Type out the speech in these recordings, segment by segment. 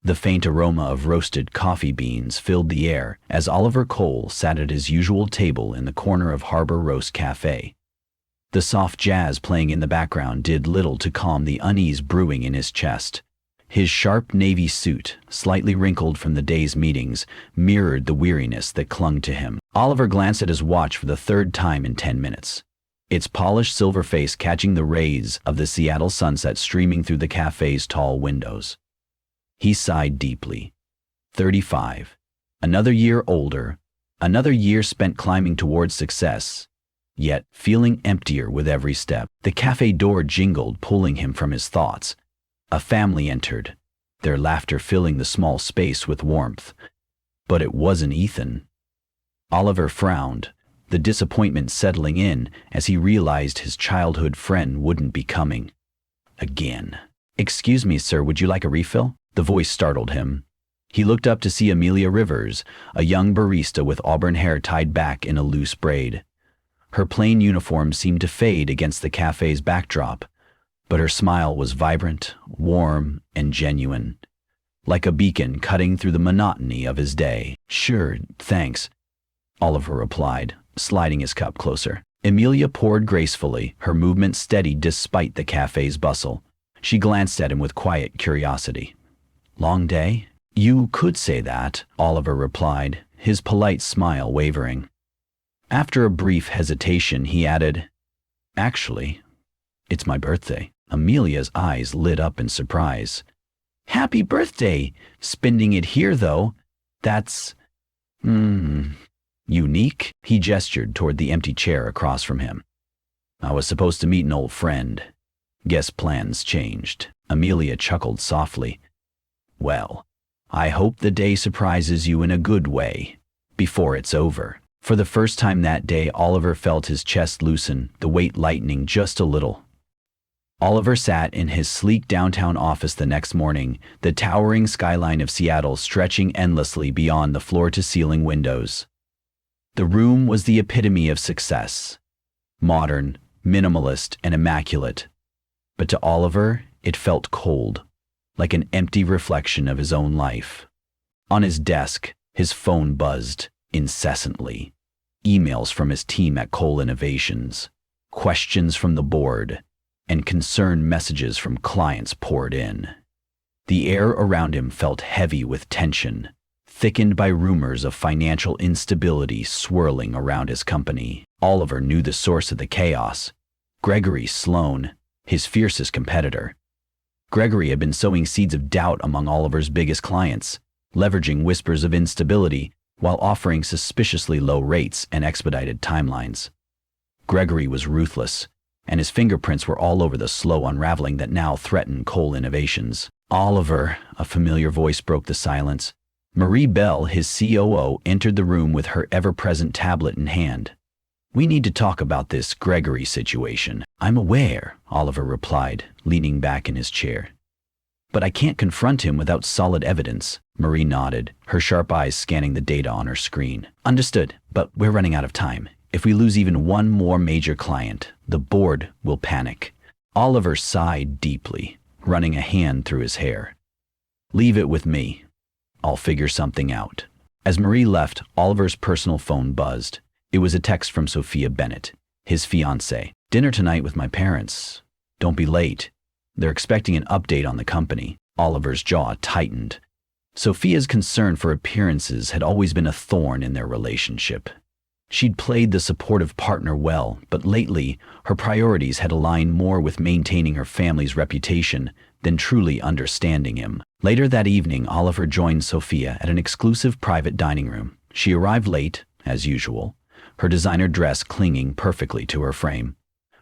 The faint aroma of roasted coffee beans filled the air as Oliver Cole sat at his usual table in the corner of Harbor Roast Cafe. The soft jazz playing in the background did little to calm the unease brewing in his chest. His sharp navy suit, slightly wrinkled from the day's meetings, mirrored the weariness that clung to him. Oliver glanced at his watch for the third time in 10 minutes. Its polished silver face catching the rays of the Seattle sunset streaming through the cafe's tall windows. He sighed deeply. 35. Another year older, another year spent climbing towards success, yet feeling emptier with every step. The cafe door jingled, pulling him from his thoughts. A family entered, their laughter filling the small space with warmth. But it wasn't Ethan. Oliver frowned, the disappointment settling in as he realized his childhood friend wouldn't be coming. Again. "Excuse me, sir, would you like a refill?" The voice startled him. He looked up to see Amelia Rivers, a young barista with auburn hair tied back in a loose braid. Her plain uniform seemed to fade against the cafe's backdrop, but her smile was vibrant, warm, and genuine, like a beacon cutting through the monotony of his day. "Sure, thanks," Oliver replied, sliding his cup closer. Amelia poured gracefully, her movement steady despite the cafe's bustle. She glanced at him with quiet curiosity. "Long day?" "You could say that," Oliver replied, his polite smile wavering. After a brief hesitation, he added, "Actually, it's my birthday." Amelia's eyes lit up in surprise. "Happy birthday! Spending it here, though. That's, unique?" He gestured toward the empty chair across from him. "I was supposed to meet an old friend. Guess plans changed." Amelia chuckled softly. "Well, I hope the day surprises you in a good way, before it's over." For the first time that day, Oliver felt his chest loosen, the weight lightening just a little. Oliver sat in his sleek downtown office the next morning, the towering skyline of Seattle stretching endlessly beyond the floor-to-ceiling windows. The room was the epitome of success. Modern, minimalist, and immaculate. But to Oliver, it felt cold, like an empty reflection of his own life. On his desk, his phone buzzed incessantly. Emails from his team at Cole Innovations, questions from the board, and concerned messages from clients poured in. The air around him felt heavy with tension, thickened by rumors of financial instability swirling around his company. Oliver knew the source of the chaos: Gregory Sloan, his fiercest competitor. Gregory had been sowing seeds of doubt among Oliver's biggest clients, leveraging whispers of instability while offering suspiciously low rates and expedited timelines. Gregory was ruthless, and his fingerprints were all over the slow unraveling that now threatened Cole Innovations. "Oliver," a familiar voice broke the silence. Marie Bell, his COO, entered the room with her ever-present tablet in hand. "We need to talk about this Gregory situation." "I'm aware," Oliver replied, leaning back in his chair. "But I can't confront him without solid evidence." Marie nodded, her sharp eyes scanning the data on her screen. "Understood, but we're running out of time. If we lose even one more major client, the board will panic." Oliver sighed deeply, running a hand through his hair. "Leave it with me. I'll figure something out." As Marie left, Oliver's personal phone buzzed. It was a text from Sophia Bennett, his fiancée. "Dinner tonight with my parents. Don't be late. They're expecting an update on the company." Oliver's jaw tightened. Sophia's concern for appearances had always been a thorn in their relationship. She'd played the supportive partner well, but lately her priorities had aligned more with maintaining her family's reputation than truly understanding him. Later that evening, Oliver joined Sophia at an exclusive private dining room. She arrived late, as usual, her designer dress clinging perfectly to her frame.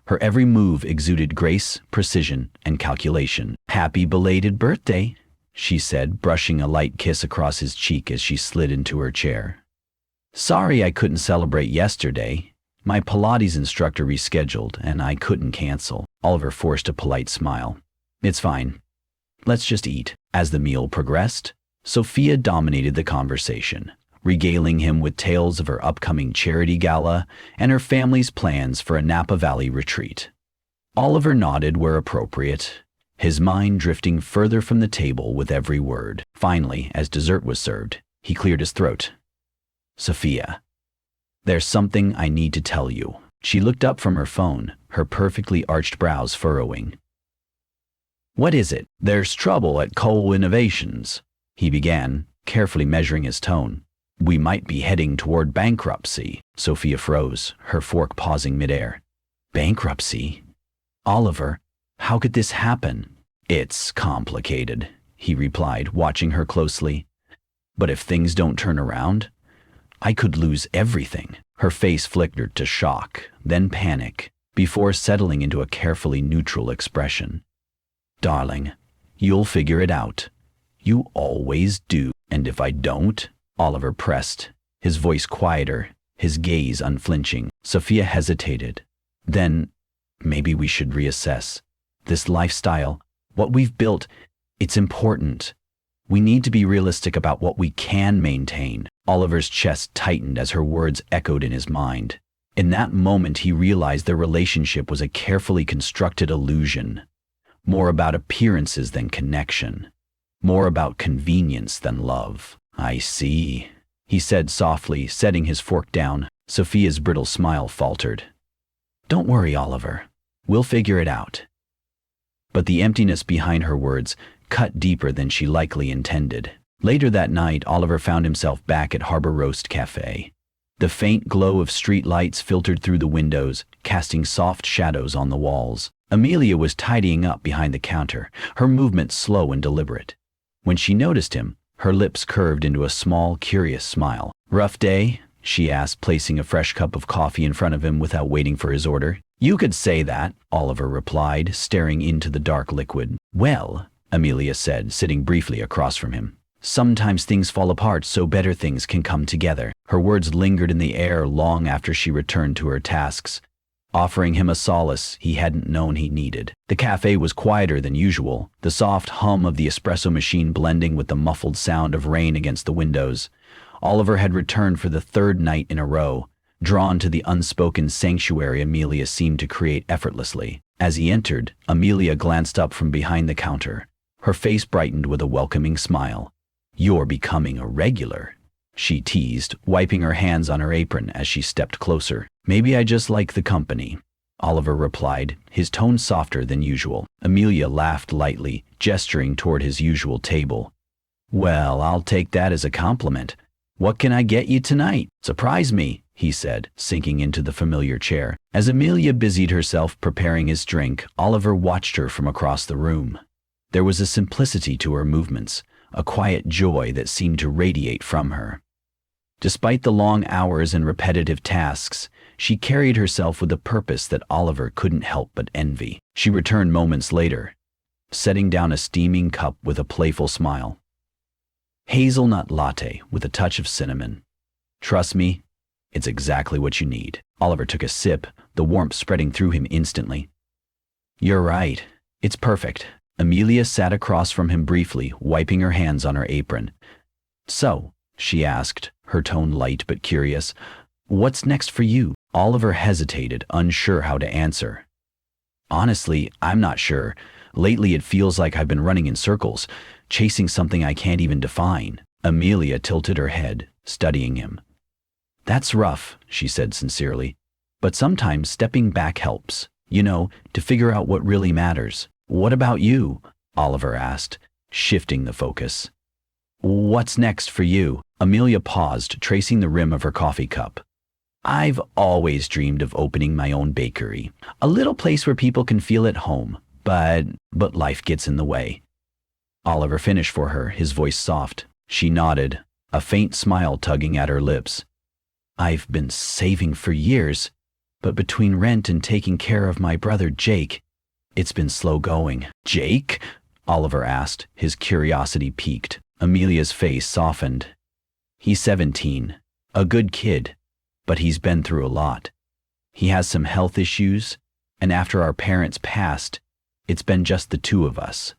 Her every move exuded grace, precision, and calculation. "Happy belated birthday," she said, brushing a light kiss across his cheek as she slid into her chair. "Sorry I couldn't celebrate yesterday. My Pilates instructor rescheduled, and I couldn't cancel." Oliver forced a polite smile. "It's fine. Let's just eat." As the meal progressed, Sophia dominated the conversation, regaling him with tales of her upcoming charity gala and her family's plans for a Napa Valley retreat. Oliver nodded where appropriate, his mind drifting further from the table with every word. Finally, as dessert was served, he cleared his throat. "Sophia, there's something I need to tell you." She looked up from her phone, her perfectly arched brows furrowing. "What is it?" "There's trouble at Cole Innovations," he began, carefully measuring his tone. "We might be heading toward bankruptcy." Sophia froze, her fork pausing midair. "Bankruptcy? Oliver, how could this happen?" "It's complicated," he replied, watching her closely. "But if things don't turn around, I could lose everything." Her face flickered to shock, then panic, before settling into a carefully neutral expression. "Darling, you'll figure it out. You always do." "And if I don't?" Oliver pressed, his voice quieter, his gaze unflinching. Sophia hesitated. "Then maybe we should reassess. This lifestyle, what we've built, it's important. We need to be realistic about what we can maintain." Oliver's chest tightened as her words echoed in his mind. In that moment he realized their relationship was a carefully constructed illusion, more about appearances than connection, more about convenience than love. "I see," he said softly, setting his fork down. Sophia's brittle smile faltered. "Don't worry, Oliver. We'll figure it out." But the emptiness behind her words cut deeper than she likely intended. Later that night, Oliver found himself back at Harbor Roast Cafe. The faint glow of street lights filtered through the windows, casting soft shadows on the walls. Amelia was tidying up behind the counter, her movements slow and deliberate. When she noticed him, her lips curved into a small, curious smile. "Rough day?" she asked, placing a fresh cup of coffee in front of him without waiting for his order. "You could say that," Oliver replied, staring into the dark liquid. "Well," Amelia said, sitting briefly across from him, "sometimes things fall apart so better things can come together." Her words lingered in the air long after she returned to her tasks, offering him a solace he hadn't known he needed. The cafe was quieter than usual, the soft hum of the espresso machine blending with the muffled sound of rain against the windows. Oliver had returned for the third night in a row, drawn to the unspoken sanctuary Amelia seemed to create effortlessly. As he entered, Amelia glanced up from behind the counter. Her face brightened with a welcoming smile. "You're becoming a regular," she teased, wiping her hands on her apron as she stepped closer. "Maybe I just like the company," Oliver replied, his tone softer than usual. Amelia laughed lightly, gesturing toward his usual table. "Well, I'll take that as a compliment. What can I get you tonight?" "Surprise me," he said, sinking into the familiar chair. As Amelia busied herself preparing his drink, Oliver watched her from across the room. There was a simplicity to her movements, a quiet joy that seemed to radiate from her. Despite the long hours and repetitive tasks, she carried herself with a purpose that Oliver couldn't help but envy. She returned moments later, setting down a steaming cup with a playful smile. "Hazelnut latte with a touch of cinnamon. Trust me, it's exactly what you need." Oliver took a sip, the warmth spreading through him instantly. "You're right. It's perfect." Amelia sat across from him briefly, wiping her hands on her apron. "So," she asked, her tone light but curious, "what's next for you?" Oliver hesitated, unsure how to answer. "Honestly, I'm not sure. Lately it feels like I've been running in circles, chasing something I can't even define." Amelia tilted her head, studying him. "That's rough," she said sincerely, "but sometimes stepping back helps, to figure out what really matters." "What about you?" Oliver asked, shifting the focus. "What's next for you?" Amelia paused, tracing the rim of her coffee cup. "I've always dreamed of opening my own bakery, a little place where people can feel at home, but life gets in the way." Oliver finished for her, his voice soft. She nodded, a faint smile tugging at her lips. "I've been saving for years, but between rent and taking care of my brother Jake, it's been slow going." "Jake?" Oliver asked, his curiosity piqued. Amelia's face softened. "He's 17, a good kid, but he's been through a lot. He has some health issues, and after our parents passed, it's been just the two of us.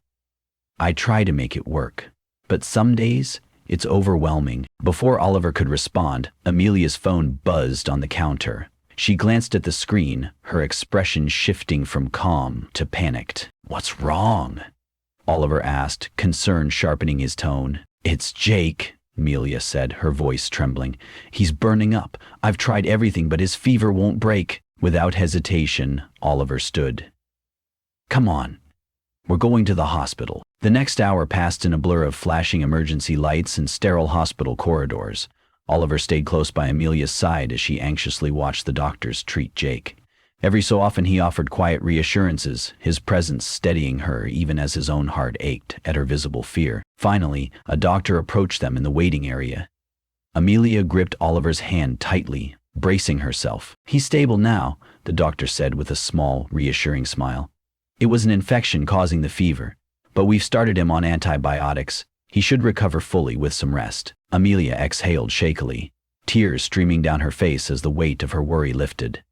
I try to make it work, but some days it's overwhelming." Before Oliver could respond, Amelia's phone buzzed on the counter. She glanced at the screen, her expression shifting from calm to panicked. "What's wrong?" Oliver asked, concern sharpening his tone. "It's Jake," Amelia said, her voice trembling. "He's burning up. I've tried everything, but his fever won't break." Without hesitation, Oliver stood. "Come on. We're going to the hospital." The next hour passed in a blur of flashing emergency lights and sterile hospital corridors. Oliver stayed close by Amelia's side as she anxiously watched the doctors treat Jake. Every so often he offered quiet reassurances, his presence steadying her even as his own heart ached at her visible fear. Finally, a doctor approached them in the waiting area. Amelia gripped Oliver's hand tightly, bracing herself. "He's stable now," the doctor said with a small, reassuring smile. "It was an infection causing the fever, but we've started him on antibiotics. He should recover fully with some rest." Amelia exhaled shakily, tears streaming down her face as the weight of her worry lifted.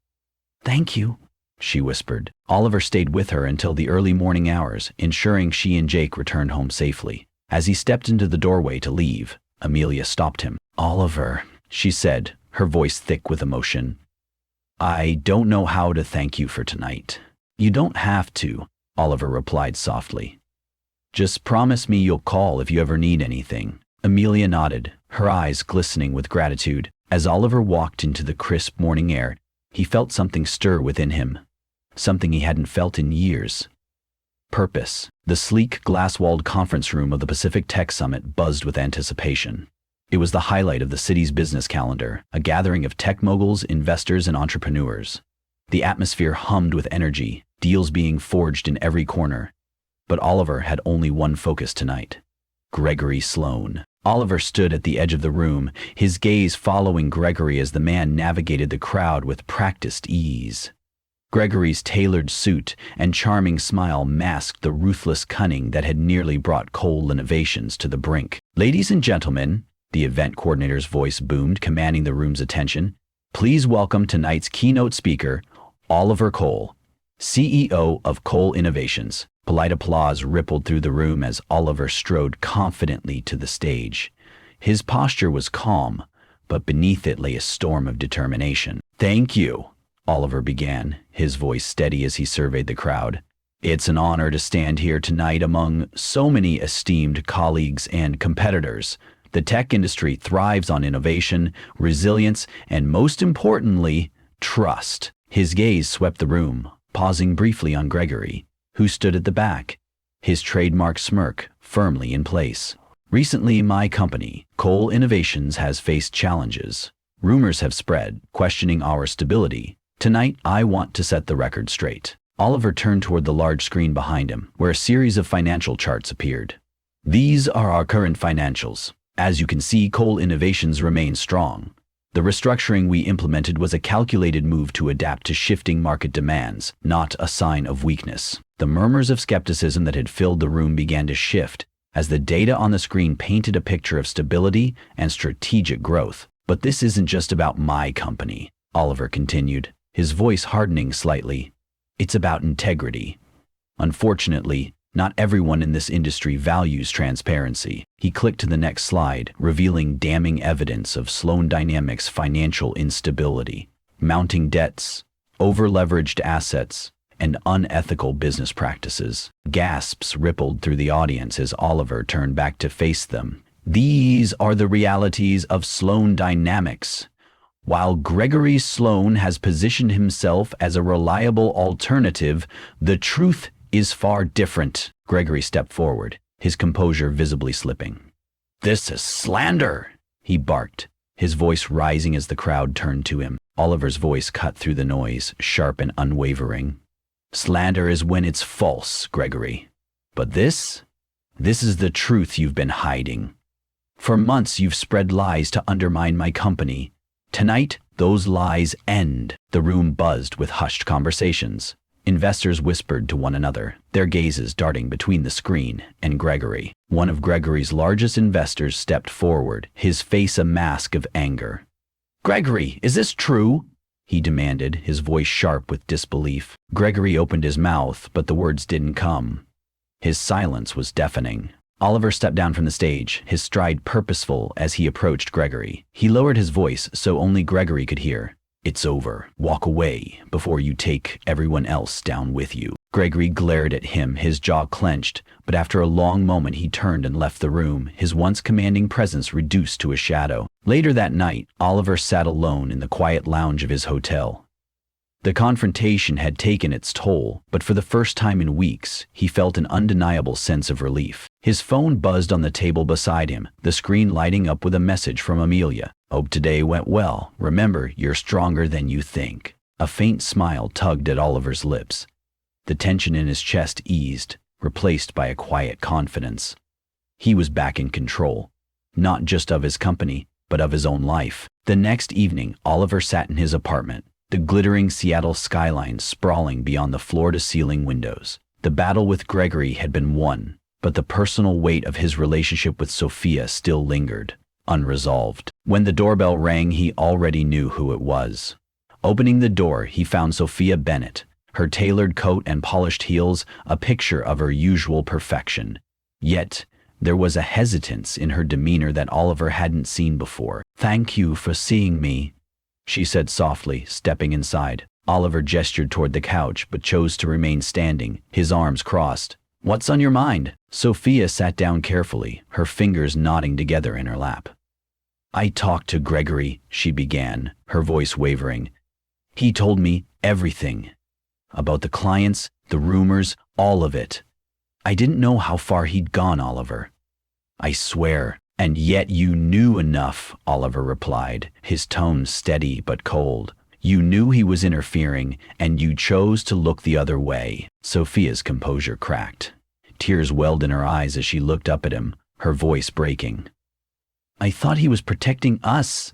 "Thank you," she whispered. Oliver stayed with her until the early morning hours, ensuring she and Jake returned home safely. As he stepped into the doorway to leave, Amelia stopped him. "Oliver," she said, her voice thick with emotion, "I don't know how to thank you for tonight." "You don't have to," Oliver replied softly. "Just promise me you'll call if you ever need anything." Amelia nodded, her eyes glistening with gratitude. As Oliver walked into the crisp morning air, he felt something stir within him, something he hadn't felt in years. Purpose. The sleek, glass-walled conference room of the Pacific Tech Summit buzzed with anticipation. It was the highlight of the city's business calendar, a gathering of tech moguls, investors, and entrepreneurs. The atmosphere hummed with energy, deals being forged in every corner. But Oliver had only one focus tonight: Gregory Sloan. Oliver stood at the edge of the room, his gaze following Gregory as the man navigated the crowd with practiced ease. Gregory's tailored suit and charming smile masked the ruthless cunning that had nearly brought Cole Innovations to the brink. "Ladies and gentlemen," the event coordinator's voice boomed, commanding the room's attention, "please welcome tonight's keynote speaker, Oliver Cole, CEO of Cole Innovations." Polite applause rippled through the room as Oliver strode confidently to the stage. His posture was calm, but beneath it lay a storm of determination. "Thank you," Oliver began, his voice steady as he surveyed the crowd. "It's an honor to stand here tonight among so many esteemed colleagues and competitors. The tech industry thrives on innovation, resilience, and most importantly, trust." His gaze swept the room, pausing briefly on Gregory, who stood at the back, his trademark smirk firmly in place. "Recently, my company, Cole Innovations, has faced challenges. Rumors have spread, questioning our stability. Tonight, I want to set the record straight." Oliver turned toward the large screen behind him, where a series of financial charts appeared. "These are our current financials. As you can see, Cole Innovations remains strong. The restructuring we implemented was a calculated move to adapt to shifting market demands, not a sign of weakness." The murmurs of skepticism that had filled the room began to shift as the data on the screen painted a picture of stability and strategic growth. "But this isn't just about my company," Oliver continued, his voice hardening slightly. "It's about integrity. Unfortunately, not everyone in this industry values transparency." He clicked to the next slide, revealing damning evidence of Sloan Dynamics' financial instability, mounting debts, over-leveraged assets, and unethical business practices. Gasps rippled through the audience as Oliver turned back to face them. "These are the realities of Sloan Dynamics. While Gregory Sloan has positioned himself as a reliable alternative, the truth is far different." Gregory stepped forward, his composure visibly slipping. "This is slander," he barked, his voice rising as the crowd turned to him. Oliver's voice cut through the noise, sharp and unwavering. "Slander is when it's false, Gregory. But this is the truth you've been hiding. For months you've spread lies to undermine my company. Tonight, those lies end." The room buzzed with hushed conversations. Investors whispered to one another, their gazes darting between the screen and Gregory. One of Gregory's largest investors stepped forward, his face a mask of anger. "Gregory, is this true?" he demanded, his voice sharp with disbelief. Gregory opened his mouth, but the words didn't come. His silence was deafening. Oliver stepped down from the stage, his stride purposeful as he approached Gregory. He lowered his voice so only Gregory could hear. It's over. Walk away before you take everyone else down with you. Gregory glared at him, his jaw clenched, but after a long moment he turned and left the room, his once commanding presence reduced to a shadow. Later that night, Oliver sat alone in the quiet lounge of his hotel. The confrontation had taken its toll, but for the first time in weeks, he felt an undeniable sense of relief. His phone buzzed on the table beside him, the screen lighting up with a message from Amelia. "Hope today went well. Remember, you're stronger than you think." A faint smile tugged at Oliver's lips. The tension in his chest eased, replaced by a quiet confidence. He was back in control, not just of his company, but of his own life. The next evening, Oliver sat in his apartment, the glittering Seattle skyline sprawling beyond the floor-to-ceiling windows. The battle with Gregory had been won, but the personal weight of his relationship with Sophia still lingered, unresolved. When the doorbell rang, he already knew who it was. Opening the door, he found Sophia Bennett, her tailored coat and polished heels, a picture of her usual perfection. Yet, there was a hesitance in her demeanor that Oliver hadn't seen before. "Thank you for seeing me," she said softly, stepping inside. Oliver gestured toward the couch, but chose to remain standing, his arms crossed. "What's on your mind?" Sophia sat down carefully, her fingers knotting together in her lap. "I talked to Gregory," she began, her voice wavering. "He told me everything. About the clients, the rumors, all of it. I didn't know how far he'd gone, Oliver. I swear." "And yet you knew enough," Oliver replied, his tone steady but cold. "You knew he was interfering, and you chose to look the other way." Sophia's composure cracked. Tears welled in her eyes as she looked up at him, her voice breaking. "I thought he was protecting us,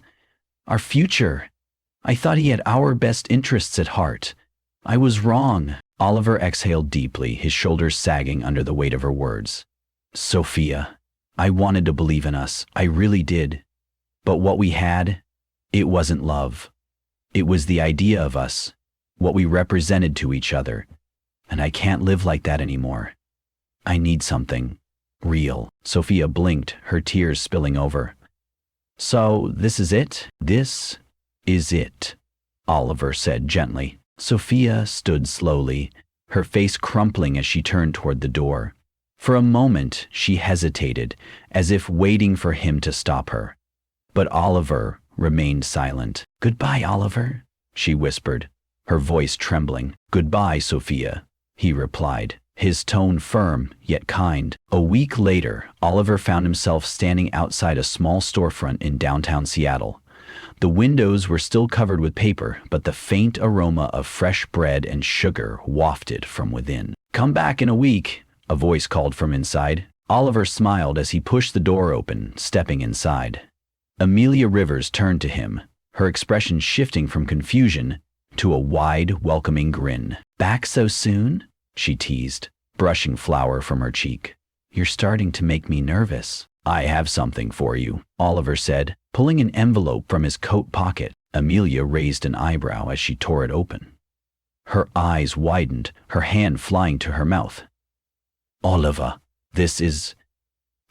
our future. I thought he had our best interests at heart. I was wrong." Oliver exhaled deeply, his shoulders sagging under the weight of her words. "Sophia, I wanted to believe in us, I really did. But what we had, it wasn't love. It was the idea of us, what we represented to each other. And I can't live like that anymore. I need something real." Sophia blinked, her tears spilling over. "So this is it?" "This is it," Oliver said gently. Sophia stood slowly, her face crumpling as she turned toward the door. For a moment she hesitated, as if waiting for him to stop her. But Oliver remained silent. "Goodbye, Oliver," she whispered, her voice trembling. "Goodbye, Sophia," he replied, his tone firm yet kind. A week later, Oliver found himself standing outside a small storefront in downtown Seattle. The windows were still covered with paper, but the faint aroma of fresh bread and sugar wafted from within. "Come back in a week," a voice called from inside. Oliver smiled as he pushed the door open, stepping inside. Amelia Rivers turned to him, her expression shifting from confusion to a wide, welcoming grin. "Back so soon?" she teased, brushing flour from her cheek. "You're starting to make me nervous." "I have something for you," Oliver said, pulling an envelope from his coat pocket. Amelia raised an eyebrow as she tore it open. Her eyes widened, her hand flying to her mouth. "Oliver, this is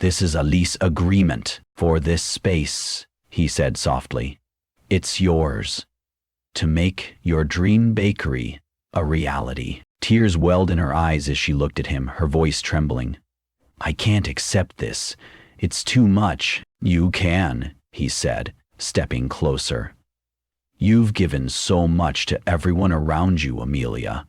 a lease agreement for this space," he said softly. "It's yours, to make your dream bakery a reality." Tears welled in her eyes as she looked at him, her voice trembling. "I can't accept this. It's too much." "You can," he said, stepping closer. "You've given so much to everyone around you, Amelia.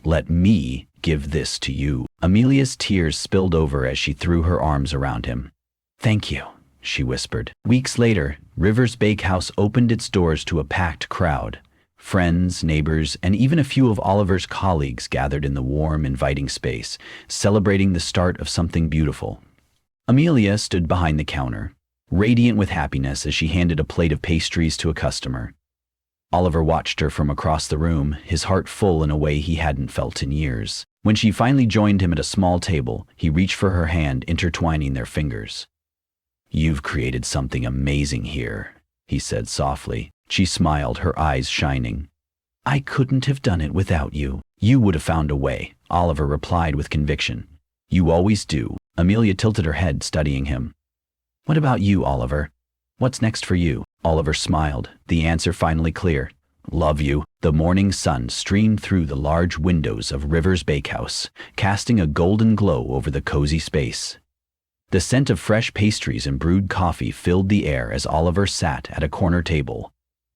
Let me give this to you." Amelia's tears spilled over as she threw her arms around him. "Thank you," she whispered. Weeks later, Rivers Bakehouse opened its doors to a packed crowd. Friends, neighbors, and even a few of Oliver's colleagues gathered in the warm, inviting space, celebrating the start of something beautiful. Amelia stood behind the counter, radiant with happiness as she handed a plate of pastries to a customer. Oliver watched her from across the room, his heart full in a way he hadn't felt in years. When she finally joined him at a small table, he reached for her hand, intertwining their fingers. "You've created something amazing here," he said softly. She smiled, her eyes shining. "I couldn't have done it without you." "You would have found a way," Oliver replied with conviction. "You always do." Amelia tilted her head, studying him. "What about you, Oliver? What's next for you?" Oliver smiled, the answer finally clear. Love you. The morning sun streamed through the large windows of River's Bakehouse, casting a golden glow over the cozy space. The scent of fresh pastries and brewed coffee filled the air as Oliver sat at a corner table,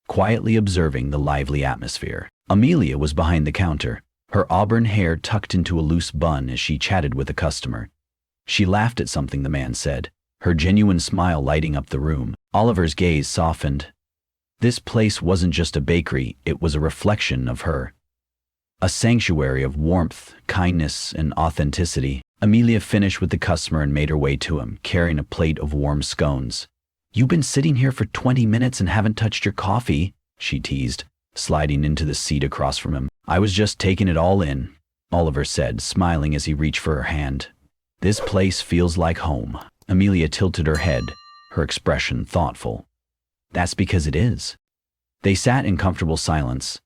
quietly observing the lively atmosphere. Amelia was behind the counter, her auburn hair tucked into a loose bun as she chatted with a customer. She laughed at something the man said, her genuine smile lighting up the room. Oliver's gaze softened. This place wasn't just a bakery, it was a reflection of her. A sanctuary of warmth, kindness, and authenticity. Amelia finished with the customer and made her way to him, carrying a plate of warm scones. "You've been sitting here for 20 minutes and haven't touched your coffee," she teased, sliding into the seat across from him. "I was just taking it all in," Oliver said, smiling as he reached for her hand. "This place feels like home." Amelia tilted her head, her expression thoughtful. "That's because it is." They sat in comfortable silence,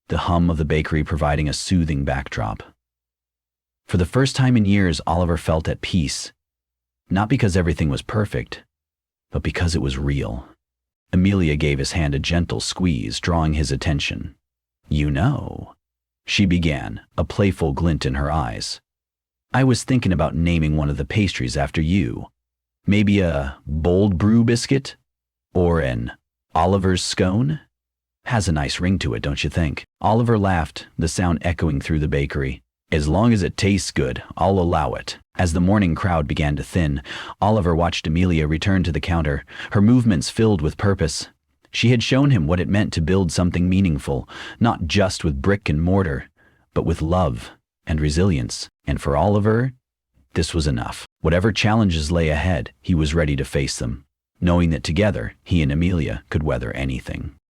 the hum of the bakery providing a soothing backdrop. For the first time in years, Oliver felt at peace, not because everything was perfect, but because it was real. Amelia gave his hand a gentle squeeze, drawing his attention. "You know," she began, a playful glint in her eyes. "I was thinking about naming one of the pastries after you. Maybe a bold brew biscuit? Or an Oliver's scone? Has a nice ring to it, don't you think?" Oliver laughed, the sound echoing through the bakery. "As long as it tastes good, I'll allow it." As the morning crowd began to thin, Oliver watched Amelia return to the counter, her movements filled with purpose. She had shown him what it meant to build something meaningful, not just with brick and mortar, but with love and resilience. And for Oliver, this was enough. Whatever challenges lay ahead, he was ready to face them, knowing that together, he and Amelia could weather anything.